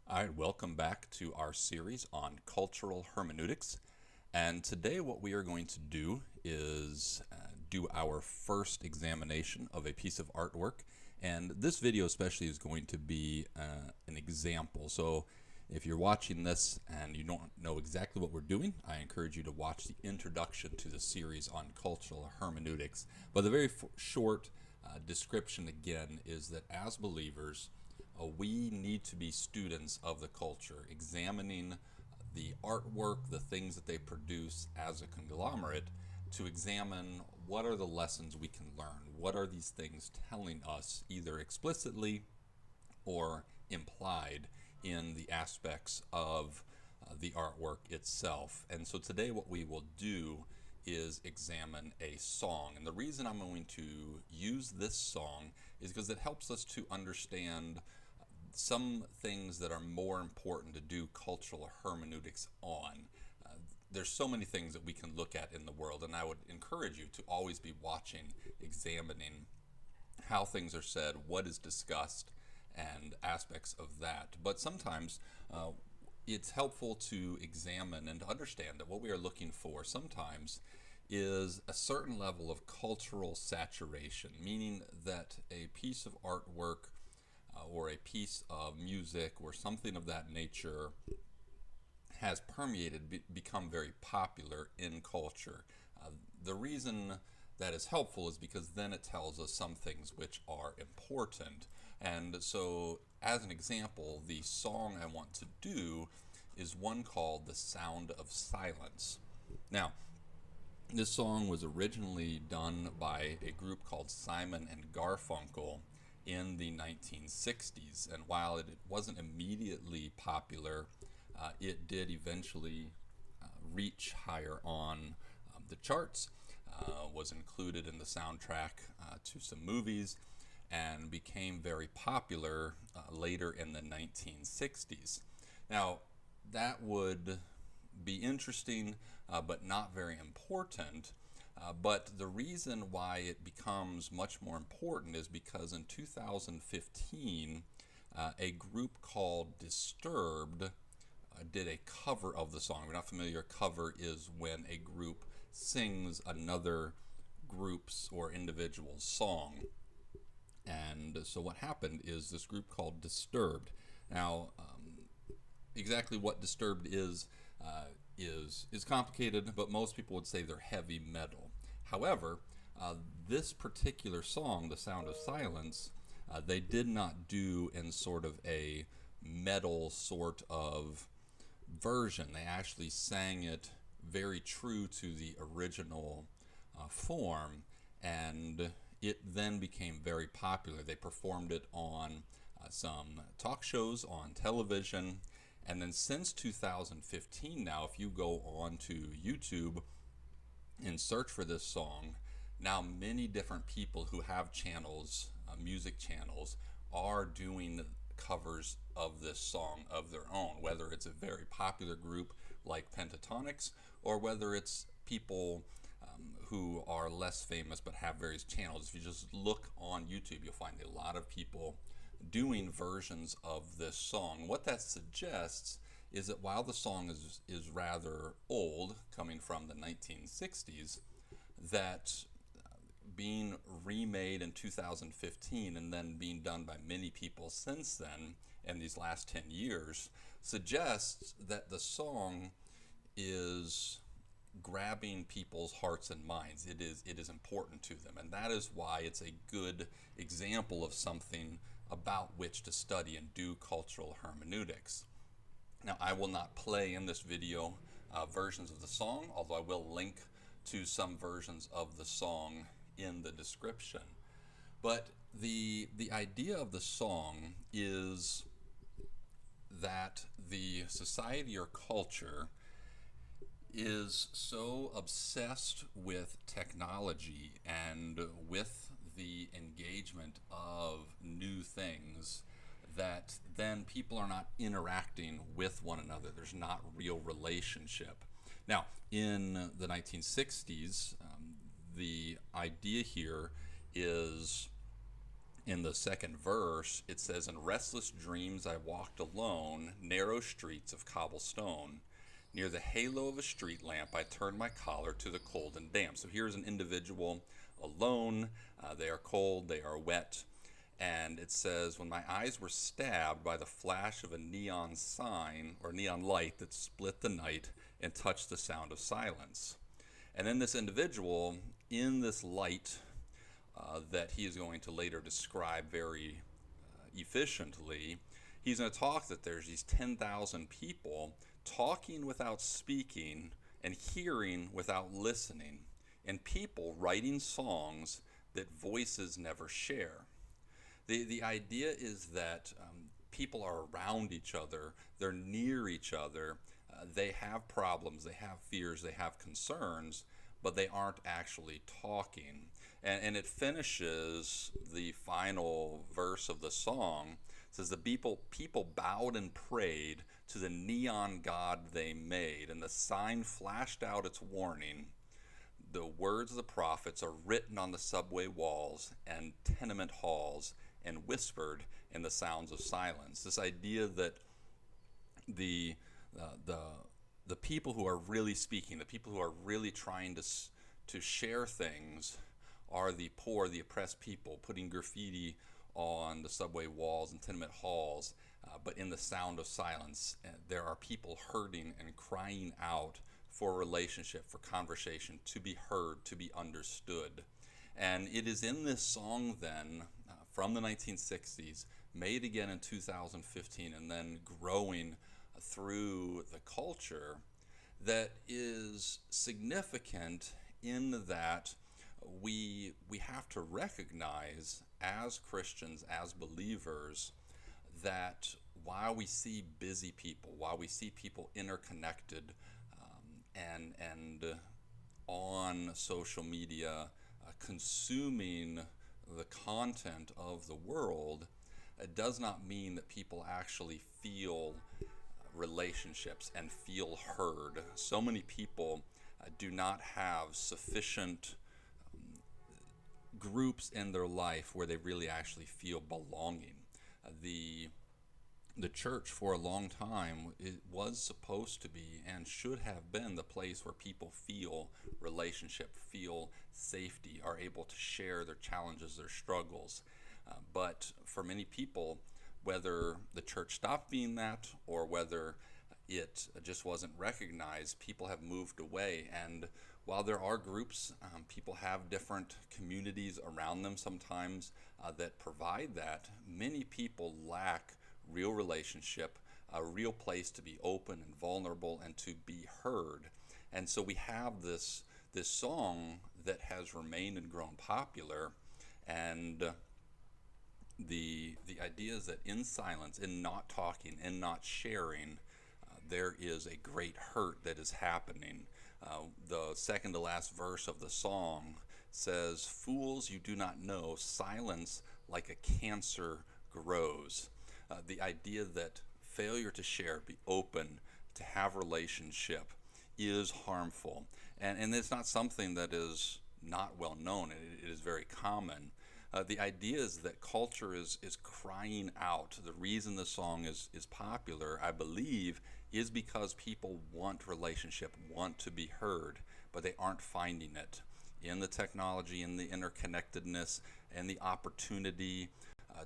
All right, welcome back to our series on cultural hermeneutics. And today, what we are going to do is do our first examination of a piece of artwork. And this video, especially, is going to be an example. So, if you're watching this and you don't know exactly what we're doing, I encourage you to watch the introduction to the series on cultural hermeneutics. But the very short description again is that as believers, we need to be students of the culture, examining the artwork, the things that they produce as a conglomerate, to examine what are the lessons we can learn. What are these things telling us, either explicitly or implied in the aspects of the artwork itself. And so today, what we will do is examine a song. And the reason I'm going to use this song is because it helps us to understand some things that are more important to do cultural hermeneutics on. There's so many things that we can look at in the world, and I would encourage you to always be watching, examining how things are said, what is discussed, and aspects of that. But sometimes it's helpful to examine and to understand that what we are looking for sometimes is a certain level of cultural saturation, meaning that a piece of artwork or a piece of music or something of that nature has permeated, become very popular in culture. The reason that is helpful is because then it tells us some things which are important. And so, as an example, the song I want to do is one called The Sound of Silence. Now, this song was originally done by a group called Simon and Garfunkel in the 1960s, and while it wasn't immediately popular, it did eventually reach higher on the charts, was included in the soundtrack to some movies, and became very popular later in the 1960s. Now, that would be interesting, but not very important. But the reason why it becomes much more important is because in 2015, a group called Disturbed did a cover of the song. If you're not familiar, a cover is when a group sings another group's or individual's song. And so what happened is this group called Disturbed. Now, exactly what Disturbed is complicated, but most people would say they're heavy metal. However, this particular song, The Sound of Silence, they did not do in sort of a metal sort of version. They actually sang it very true to the original form, and it then became very popular. They performed it on some talk shows on television. And then since 2015 now, if you go on to YouTube and search for this song, now many different people who have channels, music channels, are doing covers of this song of their own, whether it's a very popular group like Pentatonics, or whether it's people who are less famous but have various channels. If you just look on YouTube, you'll find a lot of people doing versions of this song. What that suggests is that while the song is rather old, coming from the 1960s, that being remade in 2015 and then being done by many people since then in these last 10 years suggests that the song is grabbing people's hearts and minds. It is important to them, and that is why it's a good example of something about which to study and do cultural hermeneutics. Now, I will not play in this video versions of the song, although I will link to some versions of the song in the description. But the idea of the song is that the society or culture is so obsessed with technology and with the engagement of new things that then people are not interacting with one another. There's not real relationship. Now, in the 1960s, the idea here is In the second verse, it says, "In restless dreams I walked alone, narrow streets of cobblestone. Near the halo of a street lamp, I turned my collar to the cold and damp." So here's an individual alone. They are cold, they are wet. And it says, "When my eyes were stabbed by the flash of a neon sign or neon light that split the night and touched the sound of silence." And then this individual, in this light that he is going to later describe very efficiently, he's going to talk that there's these 10,000 people talking without speaking and hearing without listening, and people writing songs that voices never share. The idea is that people are around each other, they're near each other, they have problems, they have fears, they have concerns, but they aren't actually talking. And it finishes the final verse of the song. It says, "The people bowed and prayed to the neon god they made, and the sign flashed out its warning. The words of the prophets are written on the subway walls and tenement halls and whispered in the sounds of silence." This idea that the the people who are really speaking, the people who are really trying to share things, are the poor, the oppressed people, putting graffiti on the subway walls and tenement halls. But in the sound of silence, there are people hurting and crying out for relationship, for conversation, to be heard, to be understood. And it is in this song then, from the 1960s, made again in 2015, and then growing through the culture, that is significant in that we have to recognize as Christians, as believers, that while we see busy people, while we see people interconnected and on social media consuming the content of the world, it does not mean that people actually feel relationships and feel heard. So many people do not have sufficient groups in their life where they really actually feel belonging. The church for a long time, it was supposed to be and should have been the place where people feel relationship, feel safety, are able to share their challenges, their struggles. But for many people, whether the church stopped being that or whether it just wasn't recognized, people have moved away. And while there are groups, people have different communities around them sometimes that provide that, many people lack real relationship, a real place to be open and vulnerable and to be heard. And so we have this song that has remained and grown popular, and the idea is that in silence, in not talking, in not sharing, there is a great hurt that is happening. The second to last verse of the song says, "Fools, you do not know, silence like a cancer grows." The idea that failure to share, be open, to have relationship is harmful. And it's not something that is not well known. It is very common. The idea is that culture is crying out. The reason the song is popular, I believe, is because people want relationship, want to be heard, but they aren't finding it. In the technology, in the interconnectedness, and the opportunity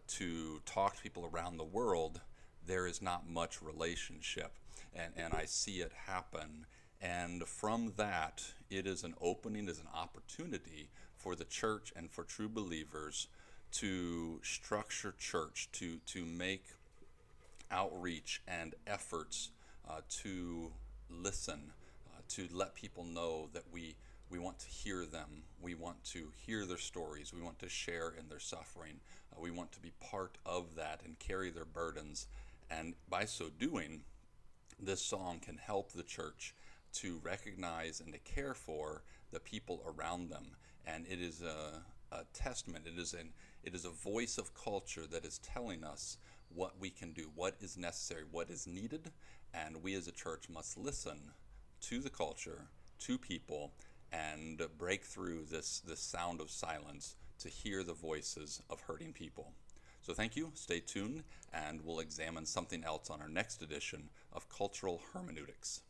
to talk to people around the world, there is not much relationship. And I see it happen. And from that, it is an opening, it is an opportunity for the church and for true believers to structure church, to make outreach and efforts to listen, to let people know that we want to hear them, we want to hear their stories, we want to share in their suffering, we want to be part of that and carry their burdens. And by so doing, this song can help the church to recognize and to care for the people around them. And it is a testament, it is a voice of culture that is telling us what we can do, what is necessary, what is needed, and we as a church must listen to the culture, to people, and break through this sound of silence to hear the voices of hurting people. So thank you, stay tuned, and we'll examine something else on our next edition of Cultural Hermeneutics.